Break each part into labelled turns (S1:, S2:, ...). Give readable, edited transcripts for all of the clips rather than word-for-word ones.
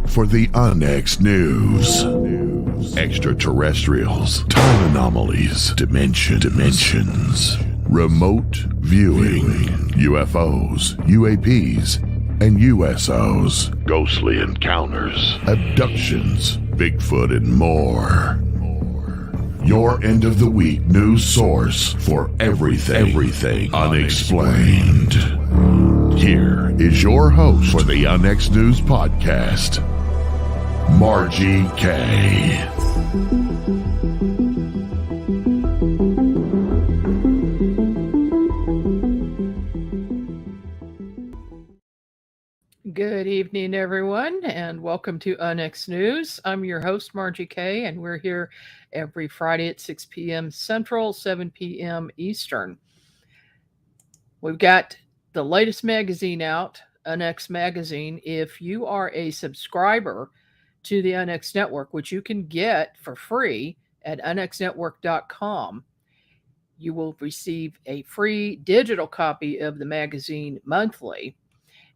S1: for the UNX News. Extraterrestrials, time anomalies, dimensions, remote viewing, UFOs, UAPs, and USOs, ghostly encounters, abductions, Bigfoot, and more. Your end of the week news source for everything unexplained. Here is your host for the UNX News podcast, Margie K.
S2: Good evening, everyone, and welcome to UNX News. I'm your host, Margie K., and we're here every Friday at 6 p.m. Central, 7 p.m. Eastern. We've got the latest magazine out, UNX Magazine. If you are a subscriber to the UNX Network, which you can get for free at unxnetwork.com, you will receive a free digital copy of the magazine monthly.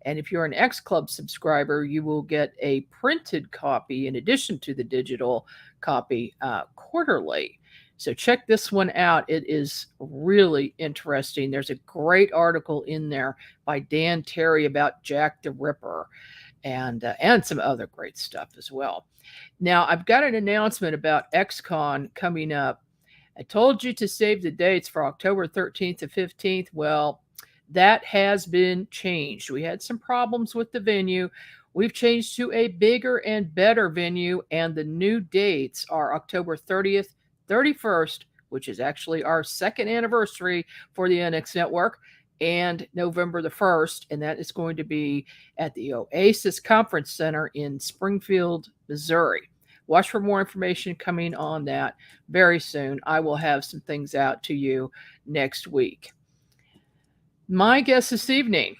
S2: And if you're an X Club subscriber, you will get a printed copy in addition to the digital copy quarterly. So check this one out. It is really interesting. There's a great article in there by Dan Terry about Jack the Ripper and some other great stuff as well. Now, I've got an announcement about XCon coming up. I told you to save the dates for October 13th to 15th. Well, that has been changed. We had some problems with the venue. We've changed to a bigger and better venue, and the new dates are October 30th, 31st, which is actually our second anniversary for the NX Network, and November the 1st, and that is going to be at the Oasis Conference Center in Springfield, Missouri. Watch for more information coming on that very soon. I will have some things out to you next week. My guest this evening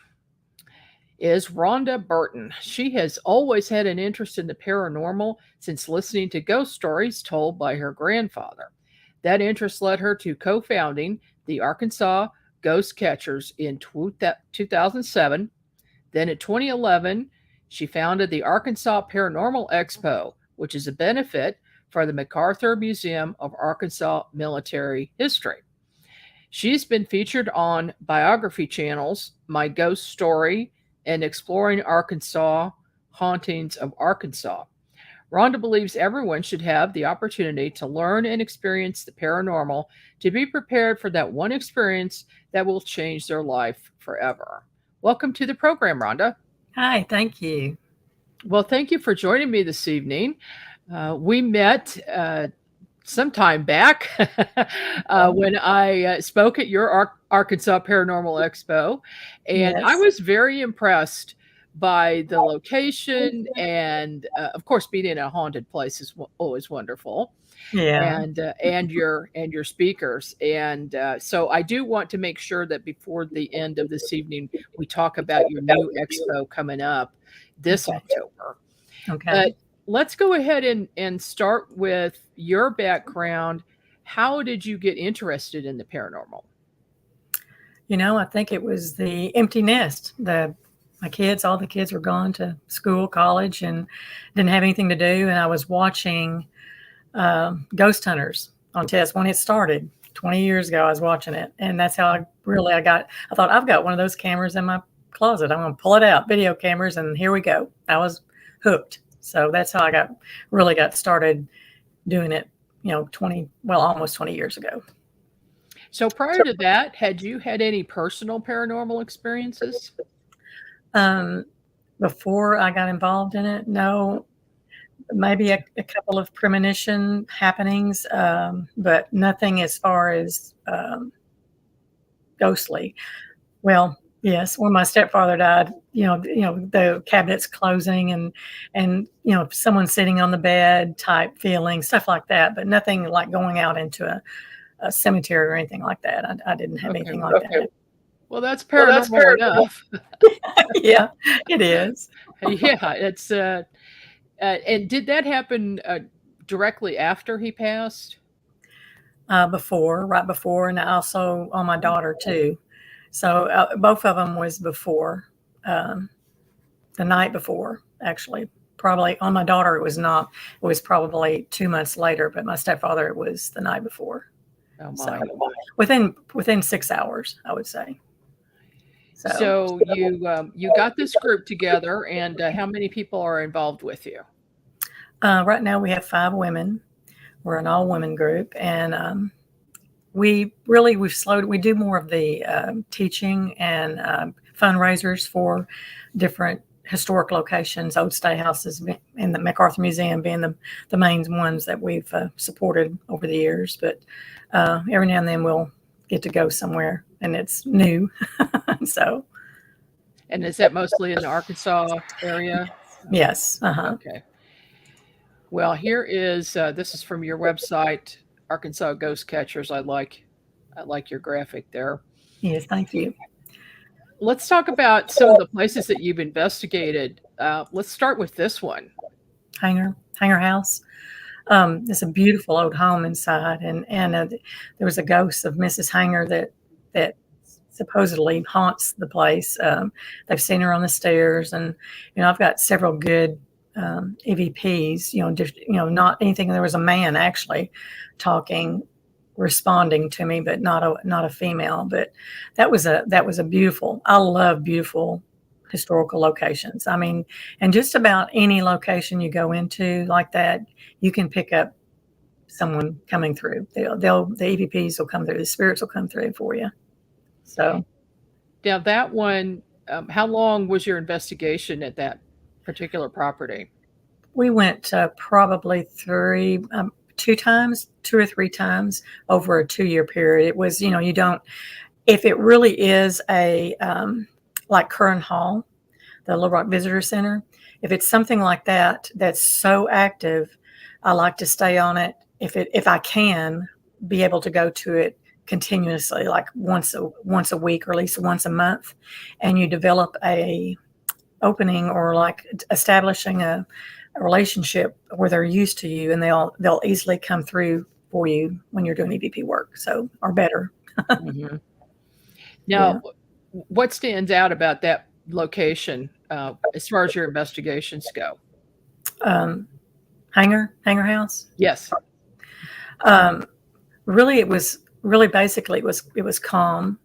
S2: is Rhonda Burton. She has always had an interest in the paranormal since listening to ghost stories told by her grandfather. That interest led her to co-founding the Arkansas Ghost Catchers in 2007. Then in 2011, she founded the Arkansas Paranormal Expo, which is a benefit for the MacArthur Museum of Arkansas Military History. She's been featured on Biography channels, My Ghost Story, and Exploring Arkansas, Hauntings of Arkansas. Rhonda believes everyone should have the opportunity to learn and experience the paranormal, to be prepared for that one experience that will change their life forever. Welcome to the program, Rhonda.
S3: Hi, thank you.
S2: Well, thank you for joining me this evening. We met some time back when I spoke at your Arkansas Paranormal Expo, and yes. I was very impressed by the location, and of course, being in a haunted place is always wonderful.
S3: Yeah,
S2: and your speakers, and so I do want to make sure that before the end of this evening, we talk about your new expo coming up this October.
S3: Okay.
S2: But let's go ahead and start with your background. How did you get interested in the paranormal?
S3: You know, I think it was the empty nest. All the kids were gone to school, college, and didn't have anything to do. And I was watching Ghost Hunters on test when it started 20 years ago. I was watching it. And that's how I thought, I've got one of those cameras in my closet. I'm going to pull it out, video cameras, and here we go. I was hooked. So that's how I got started doing it, almost 20 years ago.
S2: So prior to that, had you had any personal paranormal experiences?
S3: Before I got involved in it, no. Maybe a couple of premonition happenings, but nothing as far as ghostly. Well, yes, when my stepfather died, the cabinets closing and someone sitting on the bed type feeling, stuff like that, but nothing like going out into a cemetery or anything like that. I didn't have anything like that.
S2: Well, that's paranormal enough.
S3: Yeah, it is.
S2: Yeah, it's and did that happen directly after he passed?
S3: Right before, and also on my daughter too. So both of them was before, the night before, actually. probably on my daughter. It was not. It was probably 2 months later, but my stepfather, it was the night before.
S2: Oh
S3: So
S2: my.
S3: within 6 hours, I would say.
S2: So you got this group together, and how many people are involved with you?
S3: Right now we have 5 women. We're an all-women group, and we do more of the teaching and fundraisers for different historic locations, old stay houses, and the MacArthur Museum being the main ones that we've supported over the years. But every now and then we'll get to go somewhere, and it's new. So.
S2: And is that mostly in the Arkansas area?
S3: Yes. Uh-huh.
S2: Okay. Well, here is this is from your website, Arkansas Ghost Catchers. I like your graphic there.
S3: Yes, thank you.
S2: Let's talk about some of the places that you've investigated. Let's start with this one.
S3: Hanger House. It's a beautiful old home inside, and there was a ghost of Mrs. Hanger that supposedly haunts the place. They've seen her on the stairs, and I've got several good EVPs. Not anything. There was a man actually talking, responding to me, but not a female. But that was a beautiful. I love beautiful historical locations. I mean, and just about any location you go into like that, you can pick up someone coming through. The EVPs will come through. The spirits will come through for you. So
S2: now that one, how long was your investigation at that particular property?
S3: We went probably 2 or 3 times over a 2-year period. It was, you don't, if it really is a, like Curran Hall, the Little Rock Visitor Center, if it's something like that, that's so active, I like to stay on it. If I can be able to go to it continuously, like once a week or at least once a month, and you develop a opening or like establishing a relationship where they're used to you, and they'll easily come through for you when you're doing EVP work. So, or better.
S2: Mm-hmm. Now, what stands out about that location as far as your investigations go?
S3: Hanger House.
S2: Yes.
S3: Really, basically it was calm.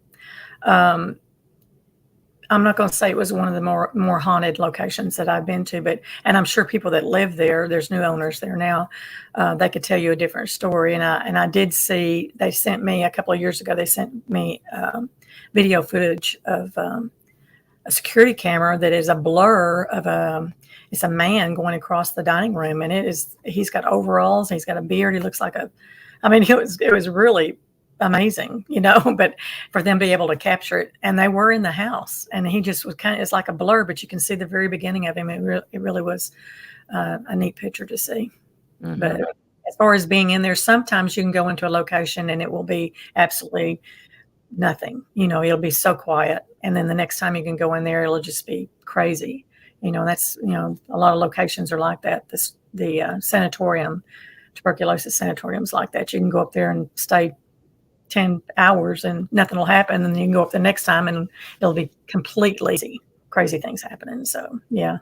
S3: I'm not going to say it was one of the more haunted locations that I've been to, and I'm sure people that live there, there's new owners there now, they could tell you a different story. And I did see, they sent me a couple of years ago, they sent me video footage of a security camera that is a blur of it's a man going across the dining room, and he's got overalls, he's got a beard, he looks like it was really amazing, but for them to be able to capture it, and they were in the house, and he just was it's like a blur, but you can see the very beginning of him. It really was a neat picture to see. Mm-hmm. But as far as being in there, sometimes you can go into a location and it will be absolutely nothing, it'll be so quiet. And then the next time you can go in there, it'll just be crazy. That's, a lot of locations are like that. The sanatorium, tuberculosis sanatoriums like that. You can go up there and stay 10 hours and nothing will happen. And then you can go up the next time and it'll be completely crazy things happening. So, yeah.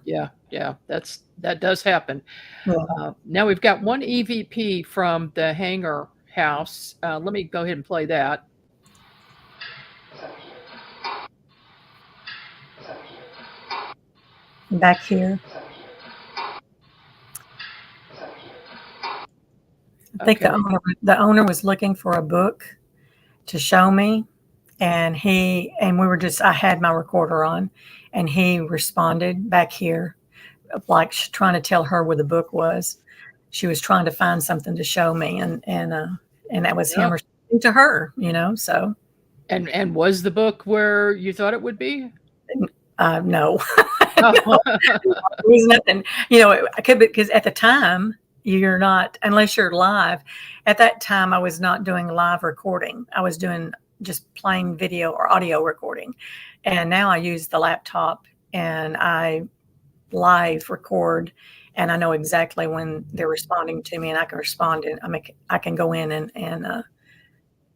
S3: That does happen. Yeah.
S2: Now we've got one EVP from the Hanger House. Let me go ahead and play that.
S3: Back here. I think the owner was looking for a book to show me, and I had my recorder on, and he responded back here, like trying to tell her where the book was. She was trying to find something to show me, and that was him responding to her, so. And
S2: was the book where you thought it would be?
S3: No. It was nothing, I could, because at the time you're not, unless you're live. At that time, I was not doing live recording. I was doing just plain video or audio recording. And now I use the laptop and I live record, and I know exactly when they're responding to me, and I can respond, and I can go in and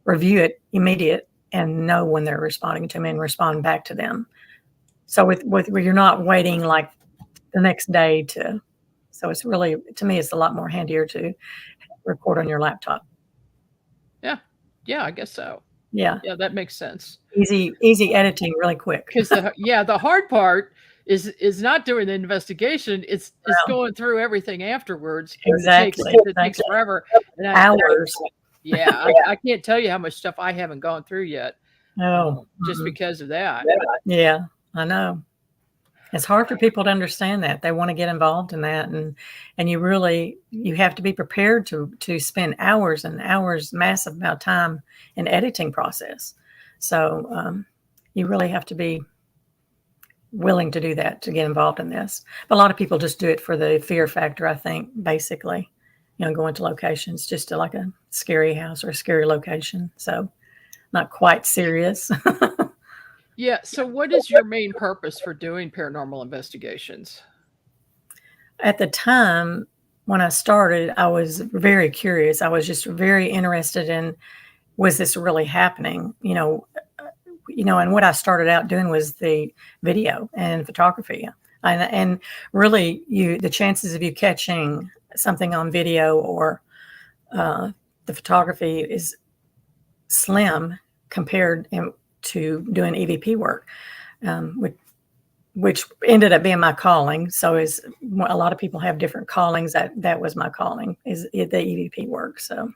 S3: review it immediate and know when they're responding to me and respond back to them. So with you're not waiting like the next day to So it's really, to me, it's a lot more handier to record on your laptop.
S2: Yeah, I guess so.
S3: Yeah.
S2: Yeah, that makes sense.
S3: Easy editing, really quick.
S2: Because the hard part is not doing the investigation. It's going through everything afterwards.
S3: Exactly.
S2: It takes forever. And
S3: Hours.
S2: I can't tell you how much stuff I haven't gone through yet. Just because of that.
S3: Yeah, I know. It's hard for people to understand that. They want to get involved in that, and you have to be prepared to spend hours and hours, massive amount of time in editing process. So you really have to be willing to do that to get involved in this. But a lot of people just do it for the fear factor, I think, basically, going to locations just to like a scary house or a scary location. So not quite serious.
S2: Yeah. So what is your main purpose for doing paranormal investigations?
S3: At the time when I started, I was very curious. I was just very interested in, was this really happening? And what I started out doing was the video and photography. And really the chances of you catching something on video or the photography is slim compared to doing EVP work, which ended up being my calling. So a lot of people have different callings. That was my calling, is the EVP work. So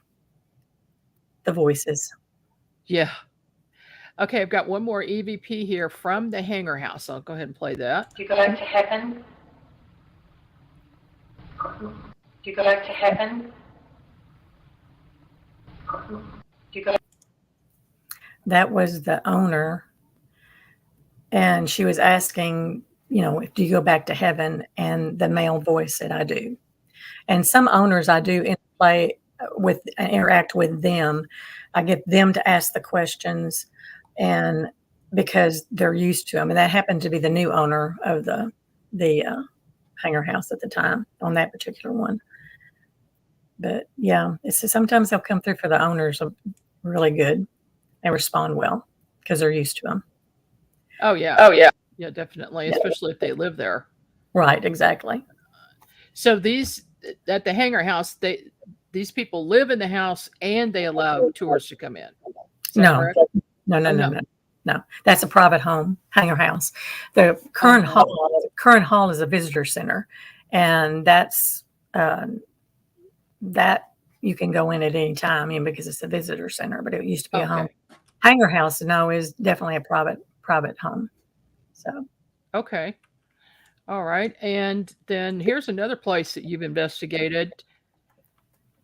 S3: the voices.
S2: Yeah. Okay, I've got one more EVP here from the Hanger House. I'll go ahead and play that.
S4: Do you go back to heaven? Do you go back to heaven? Do you go?
S3: That was the owner, and she was asking, do you go back to heaven? And the male voice said, I do. And some owners I do interplay with and interact with them. I get them to ask the questions, and because they're used to them. And that happened to be the new owner of the Hanger House at the time on that particular one. But yeah, sometimes they'll come through for the owners are really good. They respond well because they're used to them.
S2: Oh yeah, definitely, especially if they live there.
S3: Right, exactly.
S2: So at the Hanger House, these people live in the house and they allow tours to come in.
S3: No. That's a private home, Hanger House. The current hall is a visitor center, and that's that you can go in at any time, because it's a visitor center. But it used to be a home. Hanger House, is definitely a private home. So.
S2: Okay. All right. And then here's another place that you've investigated.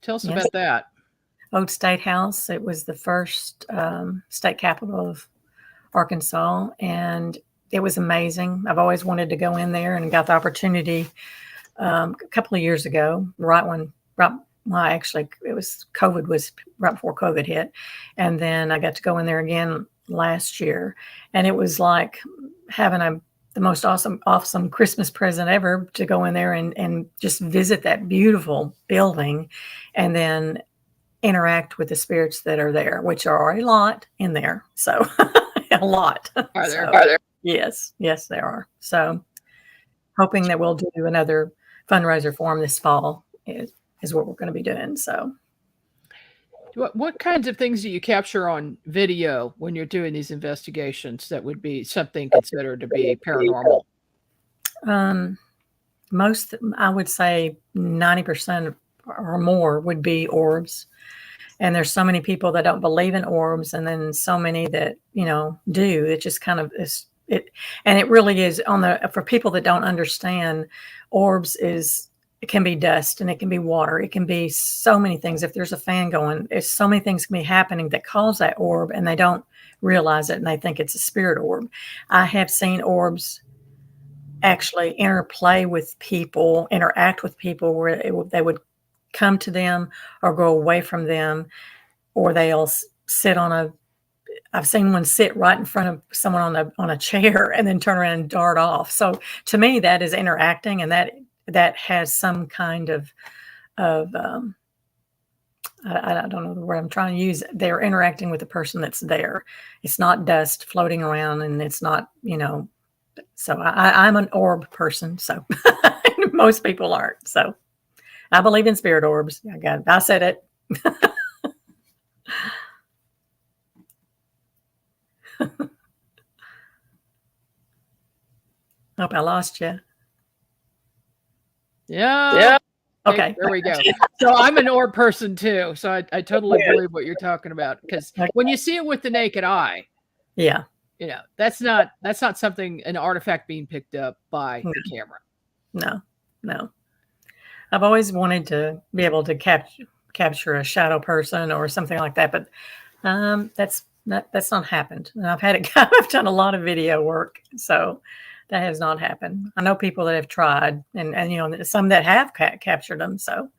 S2: Tell us about that.
S3: Old State House. It was the first state capital of Arkansas, and it was amazing. I've always wanted to go in there, and got the opportunity a couple of years ago, it was COVID, was right before COVID hit. And then I got to go in there again last year, and it was like having the most awesome Christmas present ever, to go in there and just visit that beautiful building, and then interact with the spirits that are there, which are a lot in there. So a lot.
S2: Are there?
S3: Yes, there are. So hoping that we'll do another fundraiser for them this fall is what we're going to be doing. So
S2: what kinds of things do you capture on video when you're doing these investigations that would be something considered to be paranormal?
S3: Most, I would say 90% or more would be orbs. And there's so many people that don't believe in orbs, and then so many that, do. It just kind of is it. And it really is for people that don't understand, orbs it can be dust, and it can be water. It can be so many things. If there's a fan going, there's so many things can be happening that cause that orb, and they don't realize it, and they think it's a spirit orb. I have seen orbs actually interplay with people, interact with people, where they would come to them or go away from them, or they'll sit I've seen one sit right in front of someone on a chair and then turn around and dart off. So to me, that is interacting, and that has some kind of I don't know the word I'm trying to use. They're interacting with the person that's there. It's not dust floating around, and it's not, so I'm an orb person. So Most people aren't. So I believe in spirit orbs. I said it. Hope I lost you.
S2: Yeah.
S3: Okay.
S2: There we go. So I'm an orb person too. So I totally believe what you're talking about, because when you see it with the naked eye,
S3: Yeah.
S2: that's not something, an artifact being picked up by the camera.
S3: No. I've always wanted to be able to capture a shadow person or something like that, but that's not happened. And I've done a lot of video work, so that has not happened. I know people that have tried, and some that have captured them. So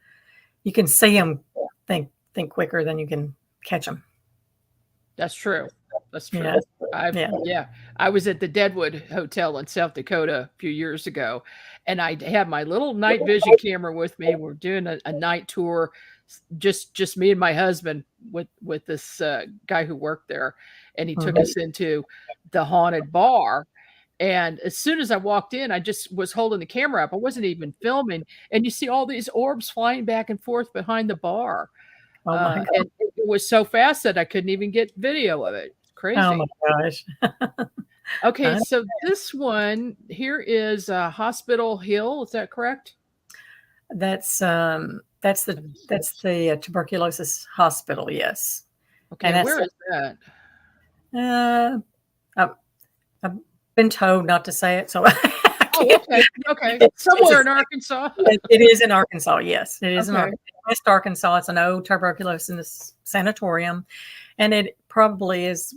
S3: you can see them think quicker than you can catch them.
S2: That's true. That's true.
S3: Yeah.
S2: I was at the Deadwood Hotel in South Dakota a few years ago, and I had my little night vision camera with me. We're doing a night tour, just me and my husband with this guy who worked there, and he took us into the haunted bar. And as soon as I walked in, I just was holding the camera up. I wasn't even filming, and you see all these orbs flying back and forth behind the bar.
S3: Oh my God.
S2: And it was so fast that I couldn't even get video of it. It's crazy.
S3: Oh my gosh.
S2: Okay, so this one here is Hospital Hill. Is that correct?
S3: That's the tuberculosis hospital. Yes.
S2: Okay,
S3: and
S2: where is that?
S3: I've been told not to say it, so.
S2: Okay. Somewhere in Arkansas.
S3: It is in Arkansas. Yes, it is in
S2: Okay.
S3: West Arkansas. It's an old tuberculosis sanatorium, and it probably is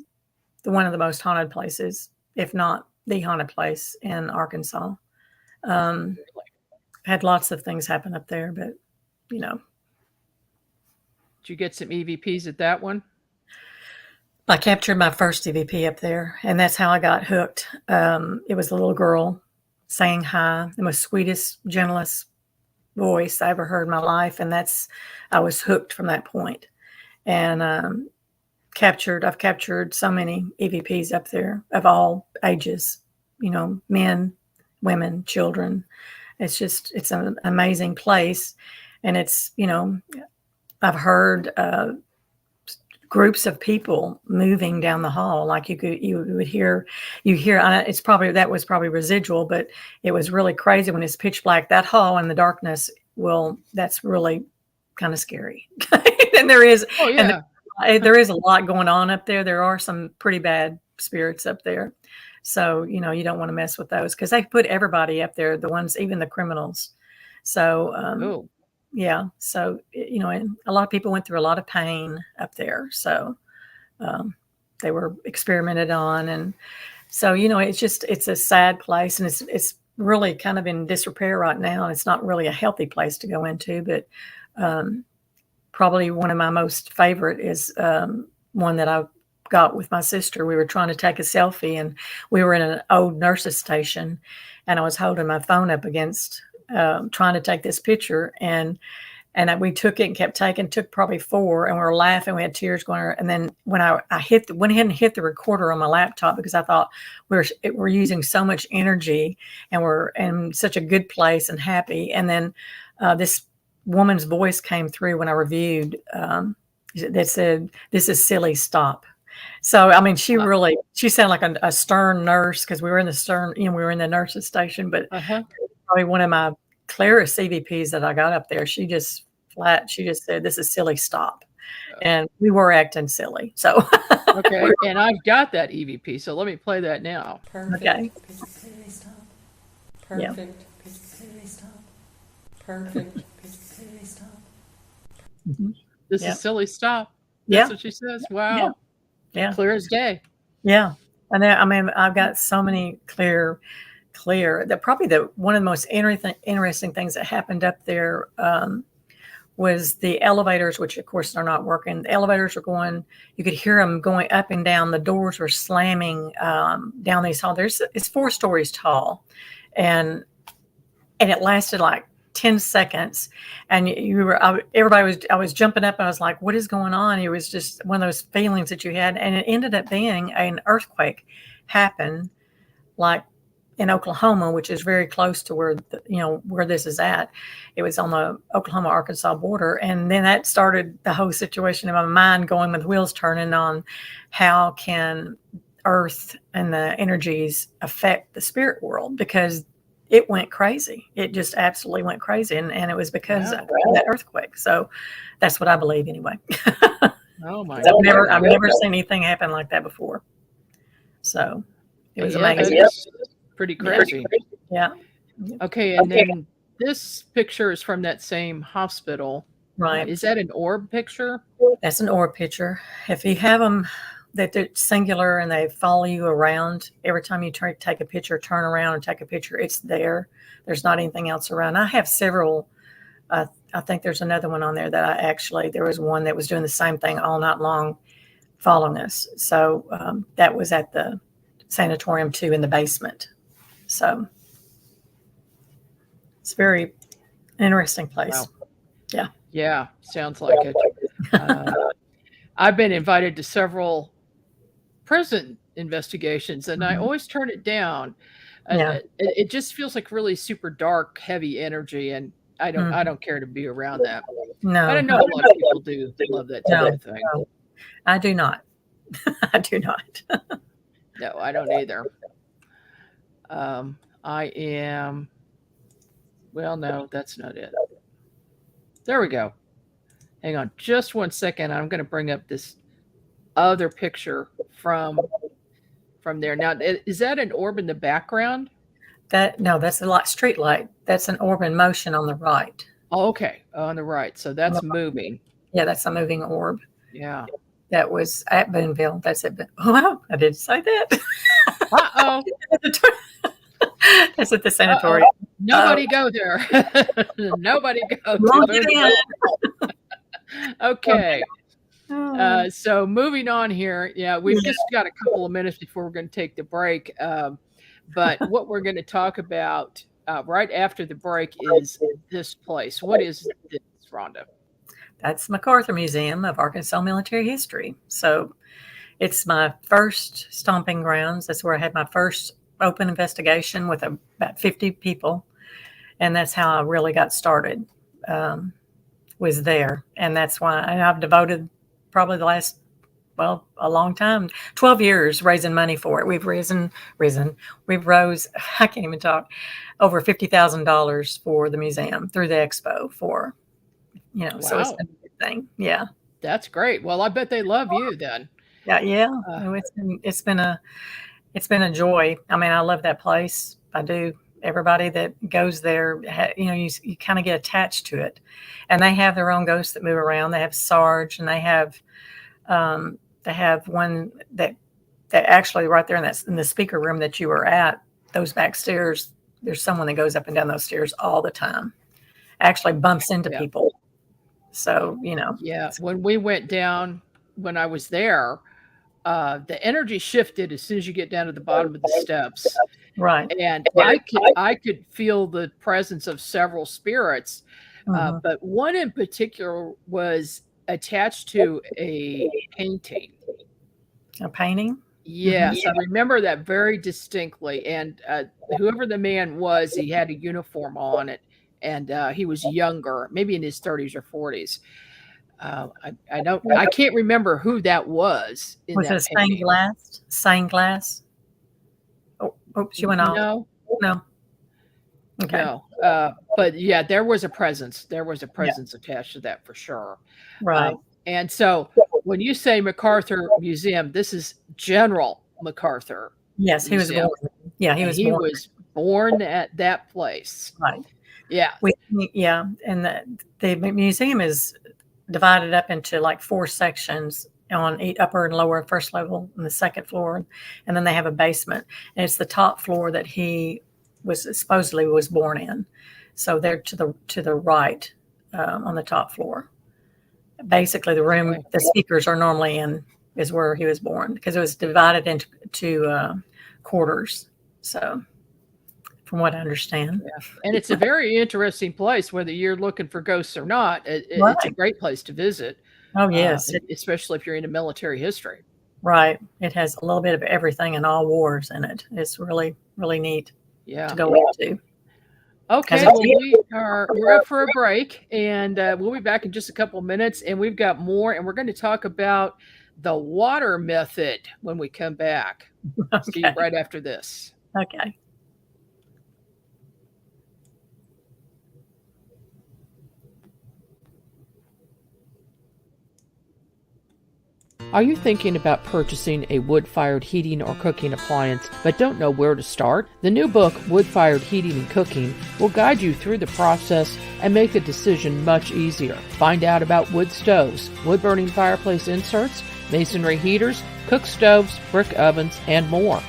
S3: one of the most haunted places, if not the haunted place in Arkansas. Had lots of things happen up there, but
S2: Did you get some EVPs at that one?
S3: I captured my first EVP up there, and that's how I got hooked. It was a little girl saying hi, the most sweetest, gentlest voice I ever heard in my life, and I was hooked from that point. And I've captured so many EVPs up there of all ages, men, women, children. It's an amazing place, and I've heard groups of people moving down the hall. Like you would hear, that was probably residual, but it was really crazy when it's pitch black, that hall in the darkness. Well, that's really kind of scary. And there is, there is a lot going on up there. There are some pretty bad spirits up there. So, you don't want to mess with those, because they put everybody up there, the ones, even the criminals. So, yeah. So, and a lot of people went through a lot of pain up there. So they were experimented on. And so, it's a sad place, and it's really kind of in disrepair right now. And it's not really a healthy place to go into, but probably one of my most favorite is one that I got with my sister. We were trying to take a selfie, and we were in an old nurse's station, and I was holding my phone up against trying to take this picture, and we took it and kept taking, took probably 4, and we were laughing. We had tears going. And then when I went ahead and hit the recorder on my laptop, because I thought we're using so much energy, and we're in such a good place and happy. And then this woman's voice came through when I reviewed that said, "This is silly, stop." So, I mean, she sounded like a stern nurse, because we were in the nurse's station, but probably one of my clearest CVPs that I got up there. She just said, "This is silly, stop." And we were acting silly. So,
S2: okay. And I've got that EVP. So let me play that now.
S5: Perfect.
S3: Okay.
S5: Silly, stop. Perfect.
S3: Yeah.
S5: Silly, stop. Perfect. Silly, stop.
S2: This is silly, stop.
S3: Yeah.
S2: That's what she says. Wow.
S3: Yeah.
S2: Clear as day.
S3: Yeah. And then, I mean, I've got so many clear, that probably one of the most interesting things that happened up there was the elevators, which of course are not working. The elevators were going, you could hear them going up and down. The doors were slamming down these halls. It's 4 stories tall, and it lasted like 10 seconds. And I was jumping up, and I was like, what is going on? It was just one of those feelings that you had. And it ended up being an earthquake happened like in Oklahoma, which is very close to where where this is at. It was on the Oklahoma-Arkansas border, and then that started the whole situation in my mind going with wheels turning on how can Earth and the energies affect the spirit world, because it went crazy. It just absolutely went crazy, and it was because of that earthquake. So that's what I believe anyway.
S2: Oh my!
S3: I've never seen anything happen like that before. So it was amazing.
S2: That's pretty crazy.
S3: Yeah.
S2: Okay, and then this picture is from that same hospital.
S3: Right.
S2: Is that an orb picture?
S3: That's an orb picture. If you have them that they're singular and they follow you around, every time you take a picture, turn around and take a picture, it's there. There's not anything else around. I have several. I think there's another one on there that there was one that was doing the same thing all night long following us. So that was at the sanatorium too, in the basement. So it's a very interesting place.
S2: Wow.
S3: Yeah.
S2: Yeah, sounds like it. I've been invited to several prison investigations, and I always turn it down. It just feels like really super dark, heavy energy, and I don't care to be around that.
S3: No,
S2: I don't know, a lot of people do love that type of thing.
S3: No, I do not. I do not.
S2: No, I don't either. I am. Well, no, that's not it. There we go. Hang on just one second. I'm going to bring up this other picture from there. Now, is that an orb in the background?
S3: That's a street light. That's an orb in motion on the right.
S2: Oh, okay. On the right. So that's moving.
S3: Yeah, that's a moving orb.
S2: Yeah.
S3: That was at Boonville. That's it. Oh, wow. I didn't say that.
S2: Uh-oh.
S3: That's at the sanatorium.
S2: Nobody go there. Nobody go to Boonville. Okay. So moving on here. Yeah, we've just got a couple of minutes before we're going to take the break. But what we're going to talk about right after the break is this place. What is this, Rhonda?
S3: That's MacArthur Museum of Arkansas Military History. So it's my first stomping grounds. That's where I had my first open investigation with about 50 people. And that's how I really got started, was there. And that's why I've devoted probably the last, a long time, 12 years raising money for it. We've rose, I can't even talk, over $50,000 for the museum through the expo
S2: Wow.
S3: So it's been a good thing. Yeah.
S2: That's great. Well, I bet they love you then.
S3: Yeah. It's been a joy. I mean, I love that place. I do. Everybody that goes there, you kind of get attached to it, and they have their own ghosts that move around. They have Sarge, and they have one that actually right there in the speaker room that you were at, those back stairs. There's someone that goes up and down those stairs all the time. Actually bumps into people. So
S2: Yeah. When we went down, when I was there, the energy shifted as soon as you get down to the bottom of the steps.
S3: Right.
S2: And I could feel the presence of several spirits, but one in particular was attached to a painting.
S3: A painting?
S2: Yes, I remember that very distinctly. And whoever the man was, he had a uniform on it, and he was younger, maybe in his 30s or 40s. I can't remember who that was.
S3: Was it stained glass? Oh, she went off. No. Okay.
S2: No. But yeah, there was a presence. There was a presence attached to that for sure.
S3: Right.
S2: And so when you say MacArthur Museum, this is General MacArthur.
S3: Yes, he
S2: Museum.
S3: was born. Yeah, he was
S2: born at that place.
S3: Right.
S2: Yeah.
S3: And the museum is divided up into like 4 sections on upper and lower, first level and the second floor, and then they have a basement, and it's the top floor that he supposedly was born in. So they're to the right on the top floor. Basically, the room the speakers are normally in is where he was born, because it was divided into quarters. So, from what I understand,
S2: and it's a very interesting place. Whether you're looking for ghosts or not, it's a great place to visit.
S3: Oh, yes.
S2: Especially if you're into military history.
S3: Right. It has a little bit of everything in all wars in it. It's really, really neat.
S2: Yeah.
S3: to go into.
S2: Okay,
S3: it's-
S2: well, we're up for a break, and we'll be back in just a couple of minutes, and we've got more, and we're going to talk about the water method when we come back. See you
S3: Okay.
S2: right after this.
S3: Okay.
S2: Are you thinking about purchasing a wood-fired heating or cooking appliance but don't know where to start? The new book, Wood-Fired Heating and Cooking, will guide you through the process and make the decision much easier. Find out about wood stoves, wood-burning fireplace inserts, masonry heaters, cook stoves, brick ovens, and more.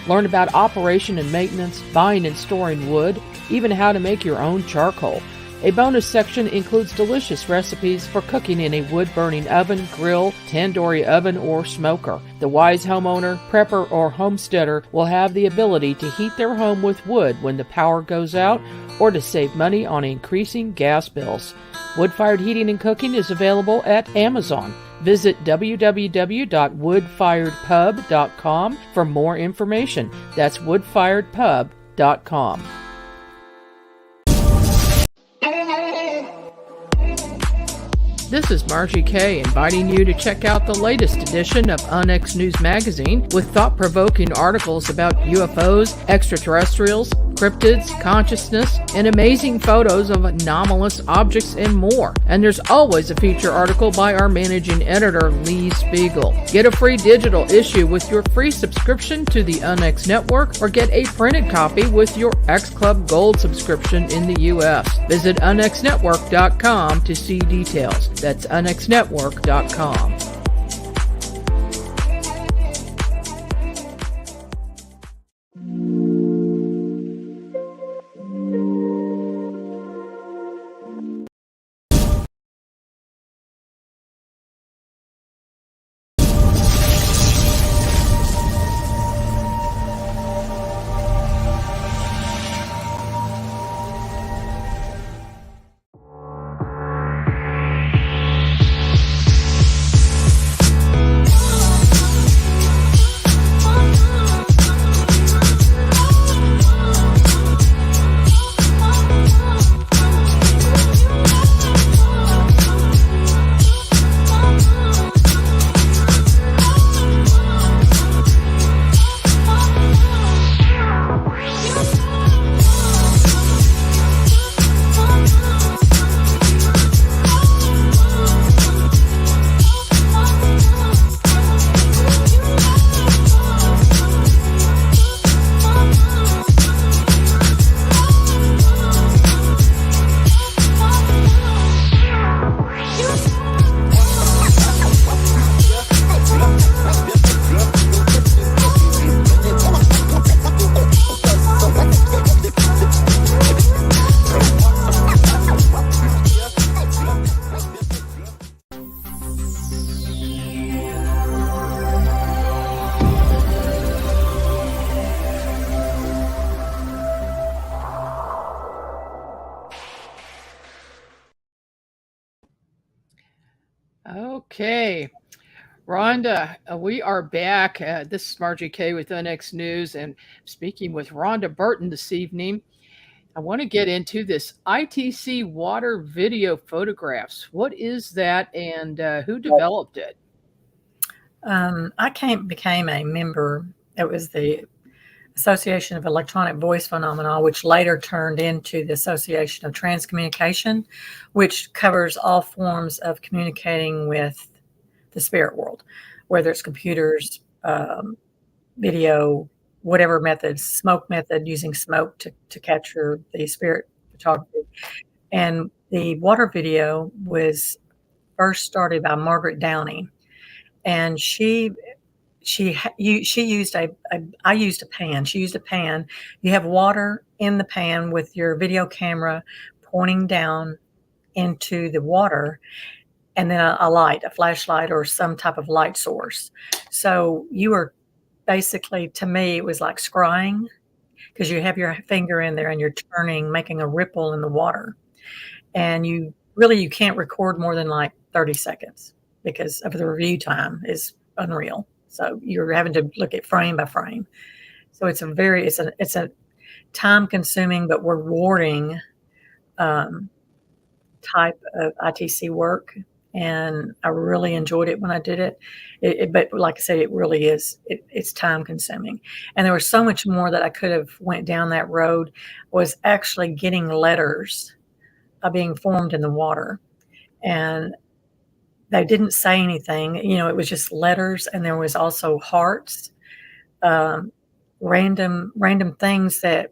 S2: Learn about operation and maintenance, buying and storing wood, even how to make your own charcoal. A bonus section includes delicious recipes for cooking in a wood-burning oven, grill, tandoori oven, or smoker. The wise homeowner, prepper, or homesteader will have the ability to heat their home with wood when the power goes out or to save money on increasing gas bills. Wood-fired heating and cooking is available at Amazon. Visit www.woodfiredpub.com for more information. That's woodfiredpub.com. This is Margie Kay inviting you to check out the latest edition of Onyx News Magazine with thought-provoking articles about UFOs, extraterrestrials, cryptids, consciousness, and amazing photos of anomalous objects and more. And there's always a feature article by our managing editor, Lee Spiegel. Get a free digital issue with your free subscription to the Onyx Network, or get a printed copy with your X Club Gold subscription in the U.S. Visit onyxnetwork.com to see details. That's onyxnetwork.com. Okay, Rhonda, we are back. This is Margie Kay with NX News, and speaking with Rhonda Burton this evening. I want to get into this ITC water video photographs. What is that, and who developed it?
S3: Became a member. It was the Association of Electronic Voice Phenomena, which later turned into the Association of Transcommunication, which covers all forms of communicating with the spirit world, whether it's computers, video, whatever methods, smoke method, using smoke to capture the spirit photography. And the water video was first started by Margaret Downey, and she used I used a pan. She used a pan. You have water in the pan with your video camera pointing down into the water, and then a flashlight or some type of light source. So you were basically, to me, it was like scrying, because you have your finger in there and you're turning, making a ripple in the water. And you can't record more than like 30 seconds because of the review time is unreal. So you're having to look at frame by frame. So it's time consuming but rewarding type of ITC work. And I really enjoyed it when I did it. But like I said, it really is. It's time consuming, and there was so much more that I could have went down that road. Was actually getting letters being formed in the water, and they didn't say anything. It was just letters, and there was also hearts, um, random things that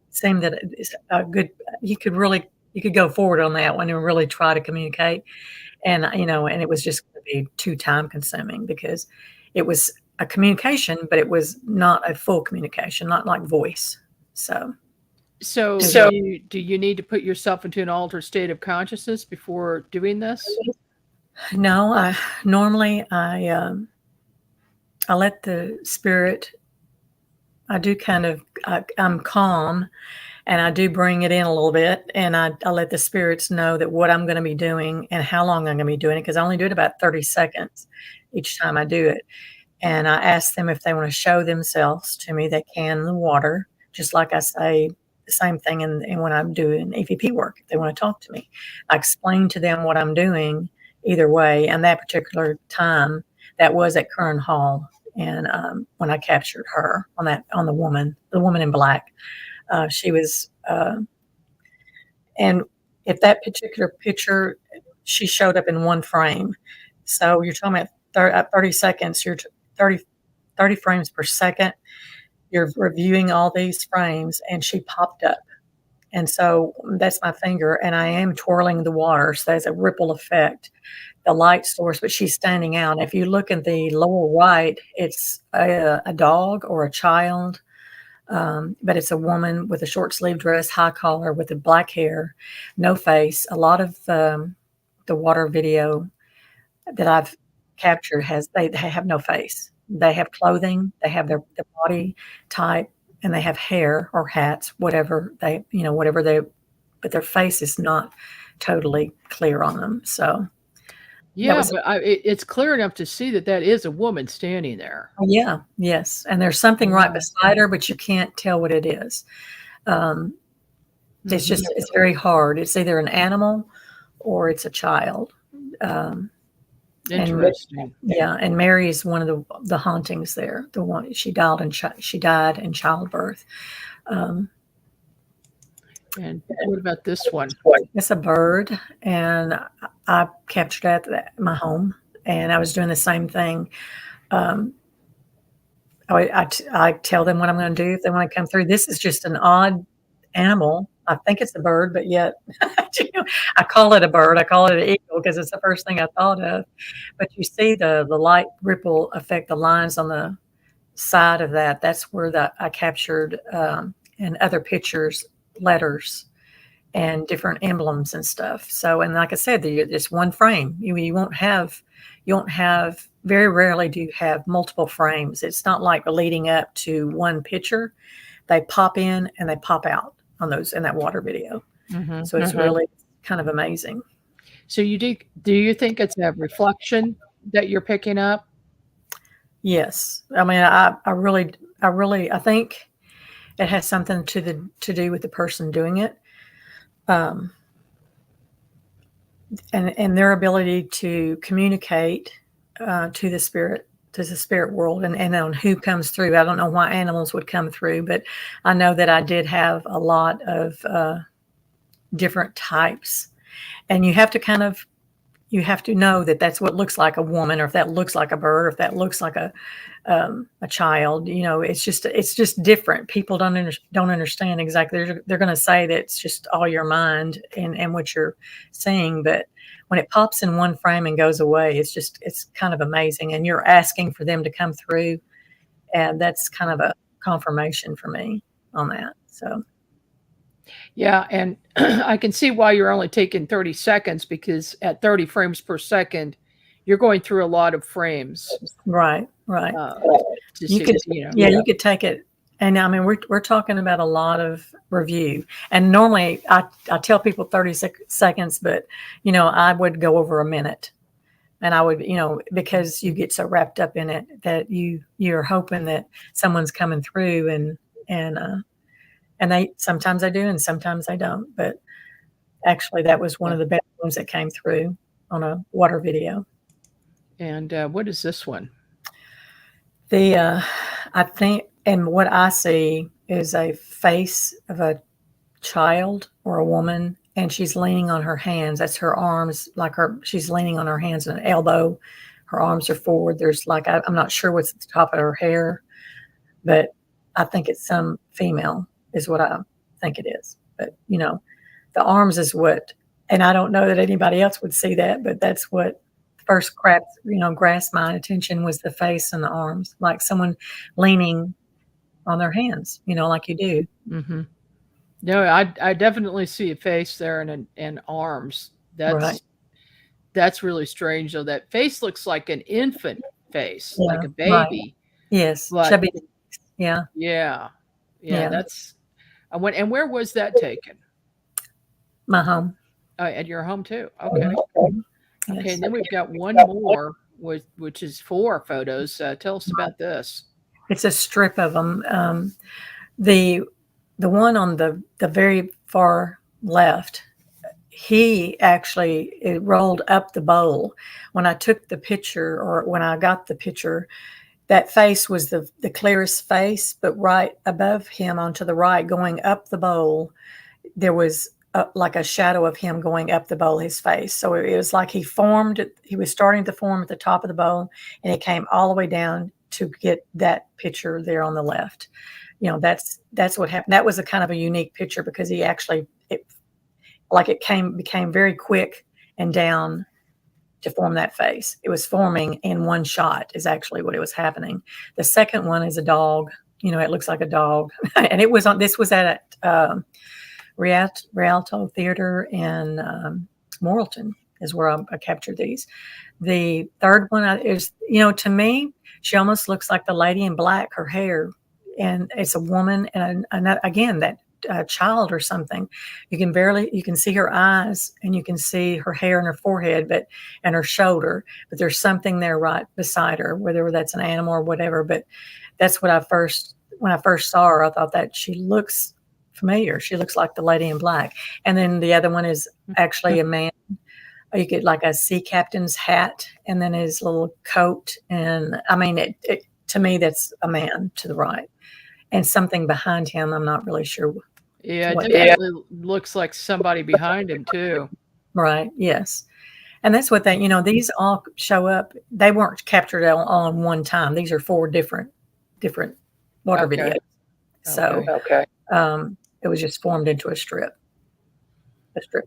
S3: seemed that it's a good. You could go forward on that one and really try to communicate. And it was just going to be too time consuming because it was a communication, but it was not a full communication, not like voice. So
S2: So,
S3: So-
S2: do you need to put yourself into an altered state of consciousness before doing this?
S3: no, I let the spirit. I do I'm calm, and I do bring it in a little bit, and I let the spirits know that what I'm going to be doing and how long I'm going to be doing it, because I only do it about 30 seconds each time I do it. And I ask them if they want to show themselves to me. They can in the water, just like I say the same thing in when I'm doing EVP work. If they want to talk to me, I explain to them what I'm doing either way. And that particular time, that was at Curran Hall, and when I captured her on the woman in black. She was, and if that particular picture, she showed up in one frame. So you're talking about 30 seconds, 30 frames per second. You're reviewing all these frames, and she popped up. And so that's my finger, and I am twirling the water. So there's a ripple effect, the light source, but she's standing out. If you look at the lower right, it's a dog or a child. But it's a woman with a short sleeve dress, high collar, with the black hair, no face. A lot of the water video that I've captured they have no face. They have clothing, they have their body type, and they have hair or hats, whatever but their face is not totally clear on them. So
S2: Yeah, but it's clear enough to see that is a woman standing there.
S3: yeah, yes, and there's something right beside her, but you can't tell what it is. It's just it's very hard. It's either an animal or it's a child.
S2: Interesting.
S3: And Mary is one of the hauntings there. The one she died in childbirth.
S2: And what about this one?
S3: It's a bird, and I captured it at my home, and I was doing the same thing. I tell them what I'm going to do if they want to come through. This is just an odd animal. I think it's a bird, but yet I call it a bird. I call it an eagle because it's the first thing I thought of. But you see the light ripple affect the lines on the side of that. That's where I captured in other pictures letters and different emblems and stuff. So, and like I said, it's one frame. You won't have very rarely do you have multiple frames. It's not like leading up to one picture. They pop in and they pop out on those in that water video.
S2: Mm-hmm.
S3: So it's really kind of amazing.
S2: So do you think it's a reflection that you're picking up?
S3: Yes. I mean, I really think it has something to do with the person doing it. And their ability to communicate to the spirit world and on who comes through. I don't know why animals would come through, but I know that I did have a lot of different types, and you have to know that that's what looks like a woman, or if that looks like a bird, or if that looks like a child. It's just different. People don't understand exactly. They're going to say that it's just all your mind and what you're seeing, but when it pops in one frame and goes away, it's kind of amazing. And you're asking for them to come through, and that's kind of a confirmation for me on that. So.
S2: Yeah, and I can see why you're only taking 30 seconds, because at 30 frames per second, you're going through a lot of frames.
S3: Right. You could take it. And I mean, we're talking about a lot of review. And normally I tell people 30 seconds, but, I would go over a minute. And I would, because you get so wrapped up in it that you're hoping that someone's coming through and And sometimes they do and sometimes they don't. But actually, that was one of the best ones that came through on a water video.
S2: And what is this one?
S3: I think, and what I see is a face of a child or a woman, and she's leaning on her hands. That's her arms, she's leaning on her hands and an elbow. Her arms are forward. There's I'm not sure what's at the top of her hair, but I think it's some female is what I think it is. But, the arms is what, and I don't know that anybody else would see that, but that's what first grasped my attention was the face and the arms, like someone leaning on their hands, like you do.
S2: Mm-hmm. No, I definitely see a face there and arms. That's really strange, though. That face looks like an infant face, like a baby.
S3: Right. Yes, chubby. Yeah.
S2: Yeah. That's. And where was that taken?
S3: My home.
S2: At your home too. Okay.
S3: Mm-hmm.
S2: Okay,
S3: Yes.
S2: and then we've got one more, which is 4 photos. Tell us about this.
S3: It's a strip of them. The one on the very far left, it rolled up the bowl. When I took the picture, or when I got the picture, that face was the clearest face, but right above him onto the right, going up the bowl, there was like a shadow of him going up the bowl, his face. So it was like he was starting to form at the top of the bowl, and it came all the way down to get that picture there on the left. That's what happened. That was a kind of a unique picture because he actually, became very quick and down to form that face. It was forming in one shot is actually what it was happening. The second one is a dog. It looks like a dog. And this was at Rialto Theater in Morrilton is where I captured these. The third one is, to me, she almost looks like the lady in black, her hair. And it's a woman and again, that child or something. You can see her eyes and you can see her hair and her forehead, and her shoulder, but there's something there right beside her, whether that's an animal or whatever. But that's what when I first saw her, I thought that she looks familiar. She looks like the lady in black. And then the other one is actually a man. You get like a sea captain's hat and then his little coat. And I mean, to me, that's a man to the right. And something behind him, I'm not really sure.
S2: Yeah, it definitely looks like somebody behind him too.
S3: Right, yes. And that's what these all show up. They weren't captured all in one time. These are 4 different water videos. So it was just formed into a strip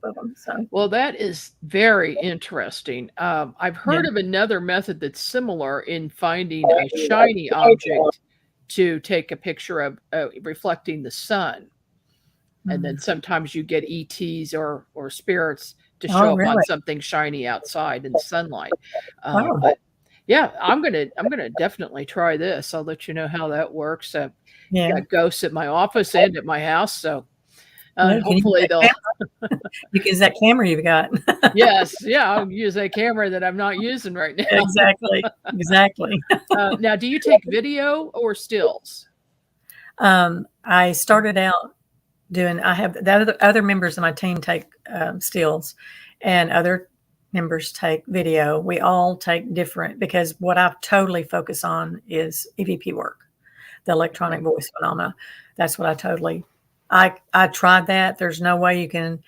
S3: of them. So,
S2: well, that is very interesting. I've heard of another method that's similar in finding a shiny object to take a picture of reflecting the sun. And then sometimes you get ETs or spirits to show up on something shiny outside in the sunlight. But yeah, I'm gonna definitely try this. I'll let you know how that works. Got ghosts at my office and at my house, so hopefully they'll.
S3: You can use that camera you've got.
S2: Yes, I'll use a camera that I'm not using right now.
S3: Exactly.
S2: Now, do you take video or stills?
S3: I started out I have the other members of my team take stills, and other members take video. We all take different, because what I totally focus on is EVP work, the electronic voice phenomena. That's what I tried that. There's no way you can,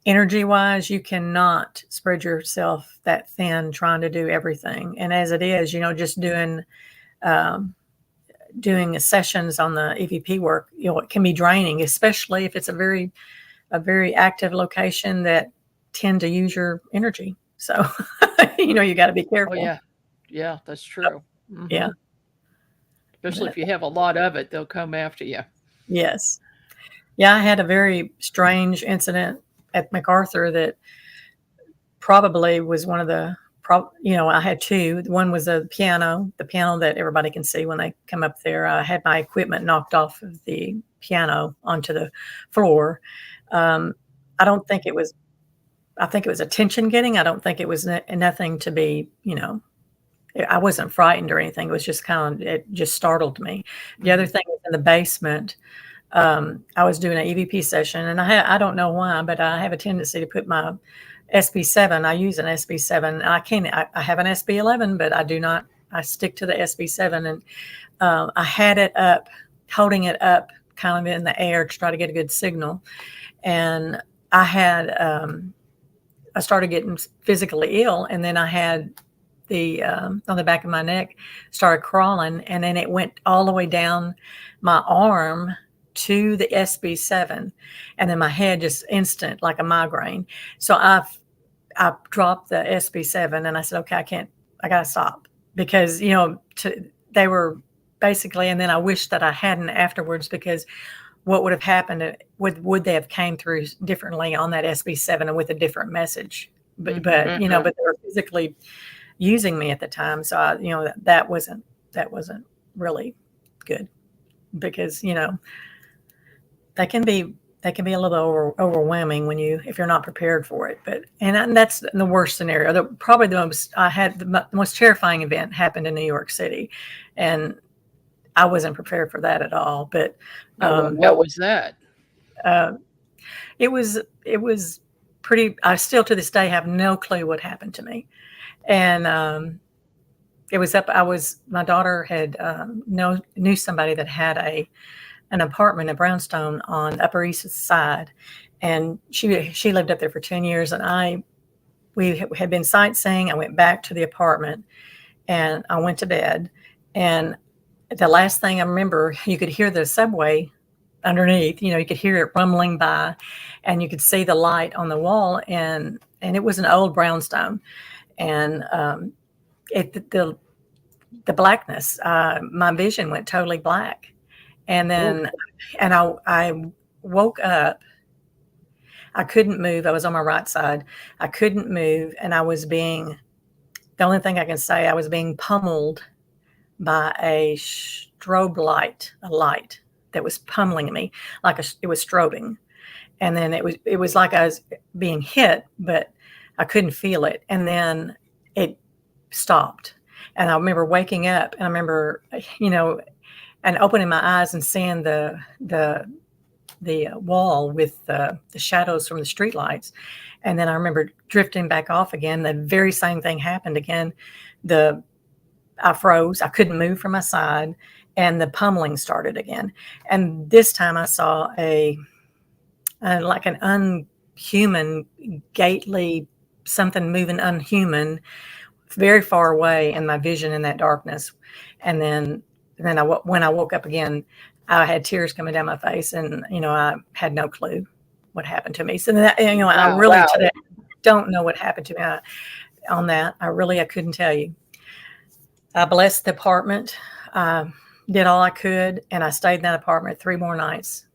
S3: energy-wise, you cannot spread yourself that thin trying to do everything. And as it is, just doing sessions on the EVP work, it can be draining, especially if it's a very active location that tend to use your energy. So, you got to be careful.
S2: Oh, yeah, that's true. Mm-hmm.
S3: Yeah.
S2: Especially if you have a lot of it, they'll come after you.
S3: Yes. Yeah, I had a very strange incident at MacArthur that probably was one of the, I had 2. One was the piano that everybody can see when they come up there. I had my equipment knocked off of the piano onto the floor. I think it was attention getting. I don't think it was nothing to be, I wasn't frightened or anything. It was just it just startled me. The other thing was in the basement. I was doing an EVP session, and I don't know why, but I have a tendency to put my SB7. I use an SB7. I have an SB11, but I do not. I stick to the SB7, and I had it up, holding it up, kind of in the air to try to get a good signal, and I had. I started getting physically ill, and then I had the on the back of my neck started crawling, and then it went all the way down my arm to the SB7, and then my head just instant like a migraine. So I dropped the SB7, and I said, okay, I gotta stop, because they were basically, and then I wish that I hadn't afterwards, because what would have happened, would they have came through differently on that SB7 and with a different message, but but they were physically using me at the time, so that wasn't really good, because they can be a little overwhelming if you're not prepared for it. But and that's the worst scenario. Probably the most terrifying event happened in New York City, and I wasn't prepared for that at all. But
S2: what was that?
S3: It was pretty. I still to this day have no clue what happened to me, and it was up. My daughter had knew somebody that had an apartment in Brownstone on Upper East Side, and she lived up there for 10 years, and we had been sightseeing. I went back to the apartment, and I went to bed, and the last thing I remember, you could hear the subway underneath. You could hear it rumbling by, and you could see the light on the wall, and it was an old brownstone, and the blackness. My vision went totally black. And then, and I woke up. I couldn't move. I was on my right side. I couldn't move. And the only thing I can say, I was being pummeled by a strobe light, a light that was pummeling me, it was strobing. And then it was like I was being hit, but I couldn't feel it. And then it stopped. And I remember waking up, and I remember, and opening my eyes and seeing the wall with the shadows from the streetlights. And then I remember drifting back off again. The very same thing happened again. I froze. I couldn't move from my side, and the pummeling started again. And this time I saw like an unhuman, gately, something moving unhuman, very far away in my vision in that darkness. And then when I woke up again, I had tears coming down my face, and I had no clue what happened to me. So that I really today don't know what happened to me on that. I couldn't tell you. I blessed the apartment, did all I could, and I stayed in that apartment 3 more nights.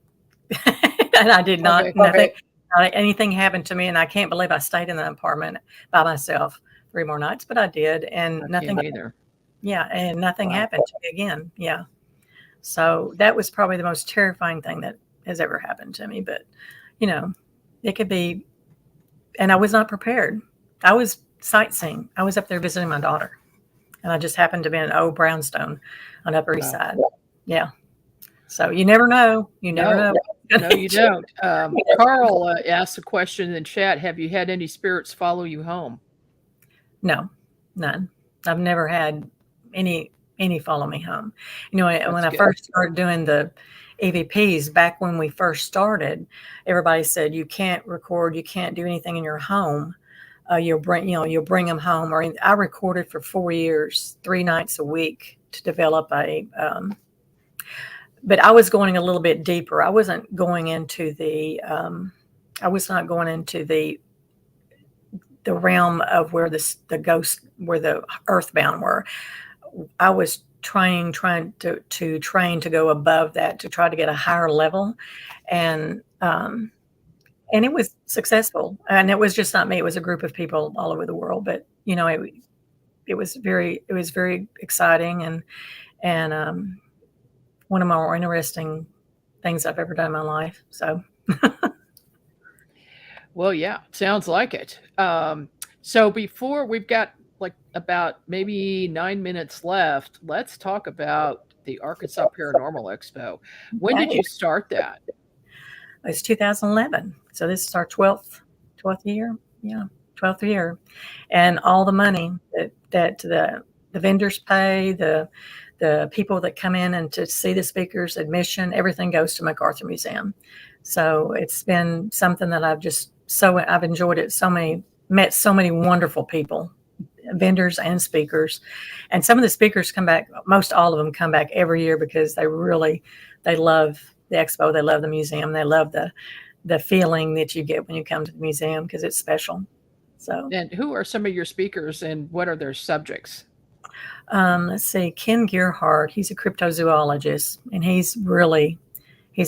S3: And I did not nothing. Anything happened to me, and I can't believe I stayed in that apartment by myself 3 more nights, but I did, and nothing either. Yeah, and nothing happened to me again. Yeah. So that was probably the most terrifying thing that has ever happened to me. But, it could be, and I was not prepared. I was sightseeing. I was up there visiting my daughter, and I just happened to be in an old brownstone on Upper East Side. Yeah. So you never know. You never know.
S2: No, you don't. Carl asked a question in chat. Have you had any spirits follow you home?
S3: No, none. I've never had any follow me home. When I first started doing the EVPs, back when we first started, everybody said you can't record, you can't do anything in your home. You'll bring them home. Or I recorded for 4 years, 3 nights a week to develop but I was going a little bit deeper. I wasn't going into the realm of where the ghosts, where the earthbound were. I was trying to train to go above that, to try to get a higher level, and it was successful. And it was just not me; it was a group of people all over the world. But it was very exciting, and one of my more interesting things I've ever done in my life. So.
S2: Well, yeah, sounds like it. So before we've got like about maybe 9 minutes left, let's talk about the Arkansas Paranormal Expo. When did
S3: Okay.
S2: you start that?
S3: It's 2011. So this is our 12th year. Yeah, 12th year. And all the money that the vendors pay, the people that come in and to see the speakers, admission, everything goes to MacArthur Museum. So it's been something that I've enjoyed it met so many wonderful people, vendors and speakers. And some of the speakers come back, most all of them come back every year because they love the expo, they love the museum, they love the feeling that you get when you come to the museum because it's special. So
S2: And who are some of your speakers and what are their subjects?
S3: let's see, Ken Gerhardt, he's a cryptozoologist and he's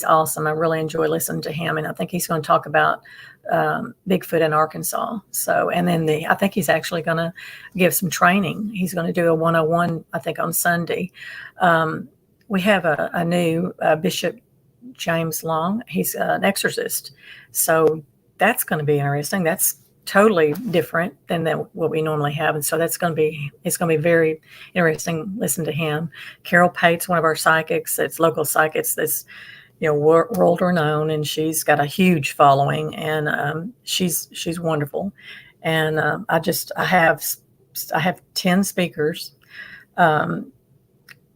S3: awesome. I really enjoy listening to him, and I think he's going to talk about Bigfoot in Arkansas. So, and then I think he's actually going to give some training. He's going to do a 101, I think, on Sunday. We have a new Bishop James Long. He's an exorcist, so that's going to be interesting. That's totally different than what we normally have, and so it's going to be very interesting. Listen to him. Carol Pate's one of our psychics. That's local psychics. That's world renowned, and she's got a huge following, and she's wonderful. And I have 10 speakers.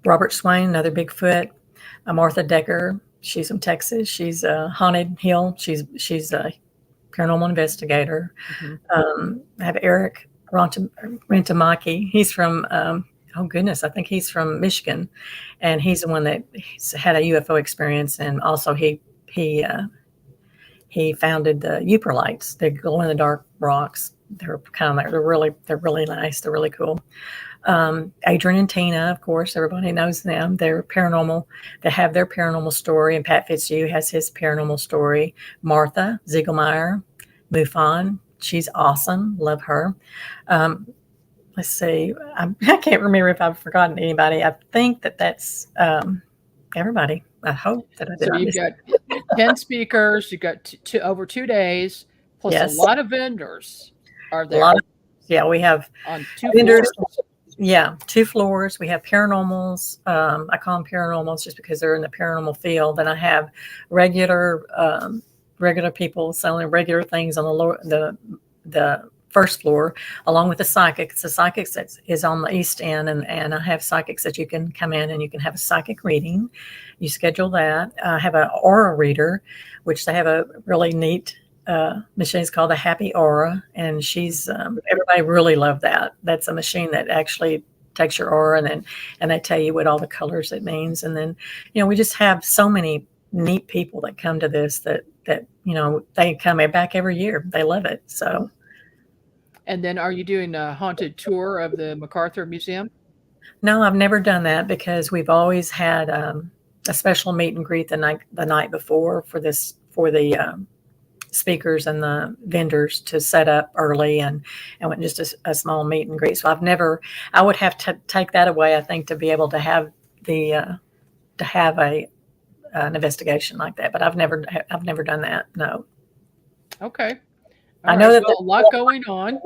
S3: Robert Swain, another Bigfoot. Martha Decker, she's from Texas. She's a Haunted Hill. She's a paranormal investigator.
S2: Mm-hmm.
S3: I have Eric Rentamaki. He's from oh goodness, I think he's from Michigan, and he's the one that had a UFO experience, and also he founded the Uperlights. They glow in the dark rocks. They're really nice. They're really cool. Adrian and Tina, of course, everybody knows them. They're paranormal. They have their paranormal story, and Pat Fitzhugh has his paranormal story. Martha Ziegelmeyer, MUFON, she's awesome. Love her. Let's see. I can't remember if I've forgotten anybody. I think that's everybody. I hope that I did.
S2: So you've got 10 speakers. You've got over 2 days, plus
S3: Yes.
S2: a lot of vendors are there.
S3: We have
S2: on 2
S3: vendors.
S2: floors.
S3: Yeah, 2 floors. We have paranormals. I call them paranormals just because they're in the paranormal field. Then I have regular people selling regular things on the first floor, along with the psychics. The psychics is on the east end, and I have psychics that you can come in and you can have a psychic reading. You schedule that. I have an aura reader, which they have a really neat machine. It's called the Happy Aura, and she's everybody really loved that. That's a machine that actually takes your aura and they tell you what all the colors it means. And then we just have so many neat people that come to this that they come back every year. They love it. So.
S2: And then are you doing a haunted tour of the MacArthur Museum?
S3: No, I've never done that because we've always had a special meet and greet the night before for the speakers and the vendors to set up early and went just a small meet and greet. So I would have to take that away, I think, to be able to have an investigation like that. But I've never done that. No.
S2: Okay.
S3: I know that
S2: a lot going on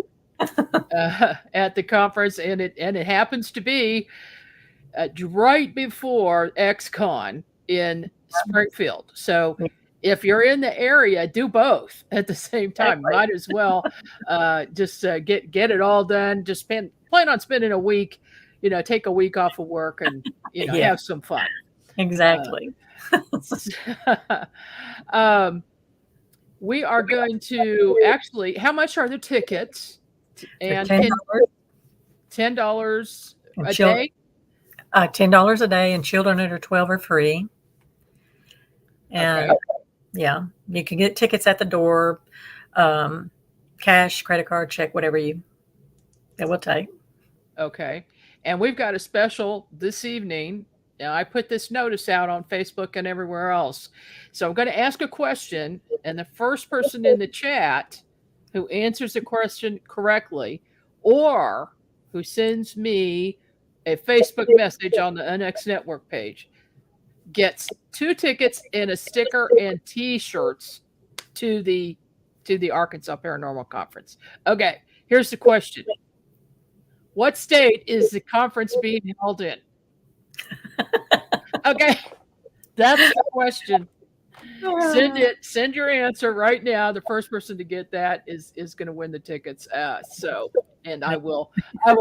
S2: at the conference, and it happens to be right before XCon in Springfield. So if you're in the area, do both at the same time.
S3: Exactly.
S2: Might as well just get it all done. Just plan on spending a week, take a week off of work and have some fun.
S3: Exactly.
S2: We are going to actually, how much are the tickets? And
S3: $10.
S2: $10 a
S3: children,
S2: day?
S3: $10 a day, and children under 12 are free. And yeah, you can get tickets at the door, cash, credit card, check, whatever it will take.
S2: Okay. And we've got a special this evening. Now, I put this notice out on Facebook and everywhere else. So I'm going to ask a question, and the first person in the chat who answers the question correctly or who sends me a Facebook message on the NX Network page gets 2 tickets and a sticker and T-shirts to the Arkansas Paranormal Conference. Okay, here's the question. What state is the conference being held in? Okay, that's the question. Send your answer right now. The first person to get that is going to win the tickets. And I will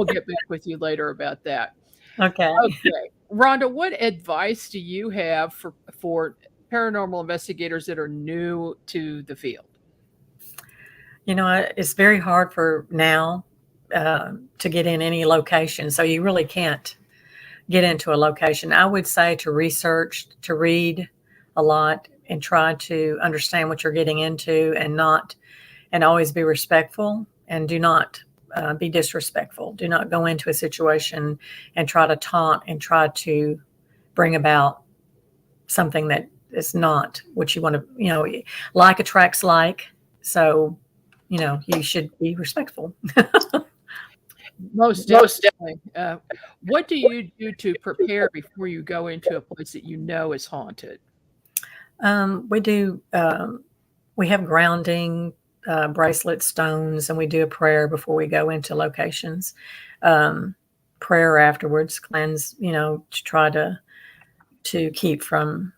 S2: get back with you later about that.
S3: Okay.
S2: Okay, Rhonda, what advice do you have for paranormal investigators that are new to the field?
S3: It's very hard for now to get in any location, so you really can't get into a location. I would say to research, to read a lot, and try to understand what you're getting into, and always be respectful, and do not be disrespectful. Do not go into a situation and try to taunt and try to bring about something that is not what you want to. Like attracts like. So, you should be respectful.
S2: Most definitely. What do you do to prepare before you go into a place that you know is haunted?
S3: We do. We have grounding bracelet stones, and we do a prayer before we go into locations. Prayer afterwards, cleanse. To try to keep from.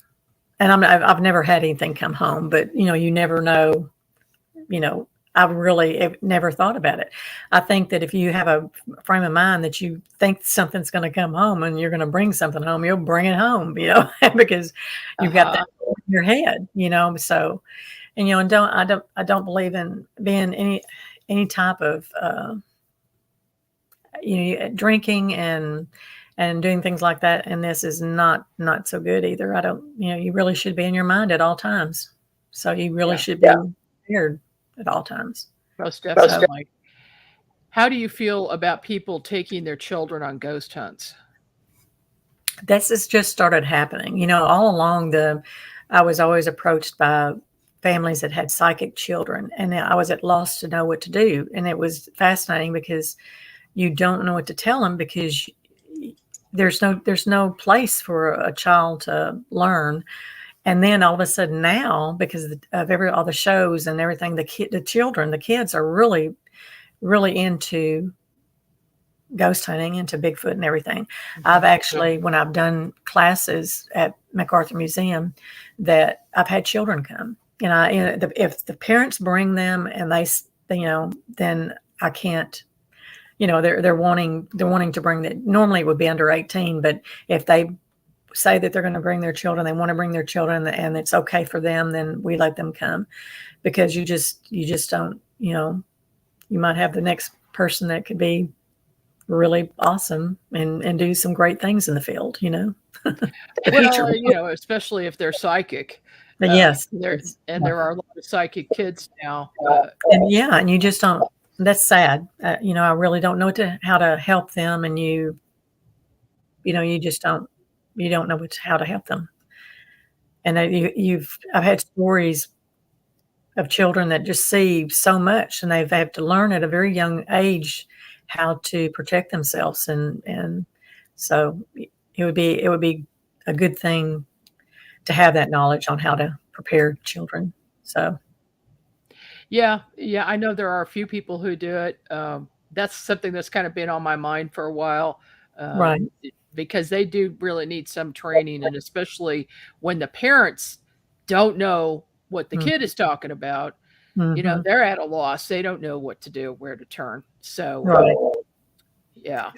S3: And I've never had anything come home, but you never know. I've really never thought about it. I think that if you have a frame of mind that you think something's going to come home and you're going to bring something home, you'll bring it home, because you've got that in your head, So, and I don't believe in being any type of drinking and doing things like that. And this is not so good either. I don't. You really should be in your mind at all times. So you really should be prepared at all times.
S2: Most definitely. How do you feel about people taking their children on ghost hunts?
S3: This has just started happening. All along I was always approached by families that had psychic children, and I was at loss to know what to do. And it was fascinating because you don't know what to tell them, because there's no place for a child to learn. And then all of a sudden now, because of all the shows and everything, the kids are really, really into ghost hunting, into Bigfoot and everything. Mm-hmm. I've actually, when I've done classes at MacArthur Museum, that I've had children come. If the parents bring them and then I can't. They're wanting to bring that. Normally it would be under 18, but if they say that they're going to bring their children, they want to bring their children, and it's okay for them, then we let them come, because you just don't, you might have the next person that could be really awesome and do some great things in the field,
S2: Well, especially if they're psychic.
S3: Yes.
S2: There are a lot of psychic kids now.
S3: And you just don't, that's sad. I really don't know how to help them. And you just don't, you don't know how to help them. And I've had stories of children that just see so much, and they have to learn at a very young age how to protect themselves. And so it would be a good thing to have that knowledge on how to prepare children. So.
S2: Yeah. I know there are a few people who do it. That's something that's kind of been on my mind for a while.
S3: Right.
S2: Because they do really need some training, and especially when the parents don't know what the kid is talking about, they're at a loss. They don't know what to do, where to turn. So,
S3: right.
S2: Yeah.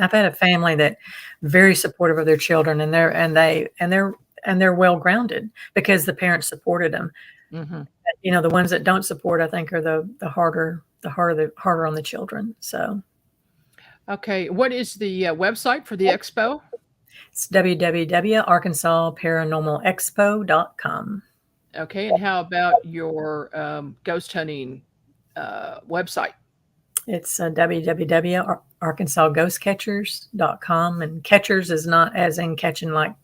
S3: I've had a family that very supportive of their children, and they're well grounded because the parents supported them. Mm-hmm. The ones that don't support, I think, are the harder on the children. So.
S2: Okay. What is the website for the expo?
S3: It's www.arkansas.paranormalexpo.com.
S2: Okay. And how about your ghost hunting website?
S3: It's www.arkansasghostcatchers.com. And catchers is not as in catching like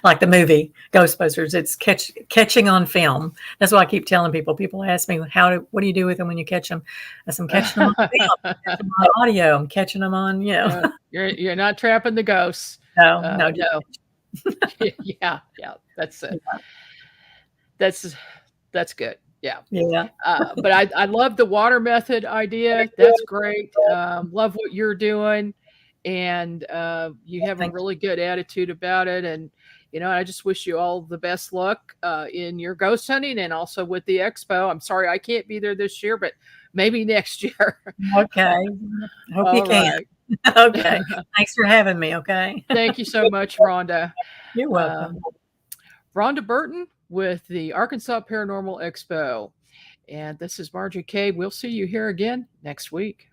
S3: like the movie Ghostbusters. It's catching on film. That's what I keep telling people. People ask me, what do you do with them when you catch them? I said, I'm catching them on film. I'm catching them on audio. I'm catching them on,
S2: You're not trapping the ghosts.
S3: No.
S2: Yeah. That's it. That's good. Yeah. But I love the water method idea. That's great. Love what you're doing. and you have a
S3: Thank you.
S2: really good attitude about it. And I just wish you all the best luck in your ghost hunting and also with the expo. I'm sorry I can't be there this year, but maybe next year.
S3: Okay. Hope you
S2: All
S3: can.
S2: right.
S3: Okay. Thanks for having me. Okay.
S2: Thank you so much, Rhonda.
S3: You're welcome.
S2: Rhonda Burton with the Arkansas Paranormal Expo. And this is Margie K. We'll see you here again next week.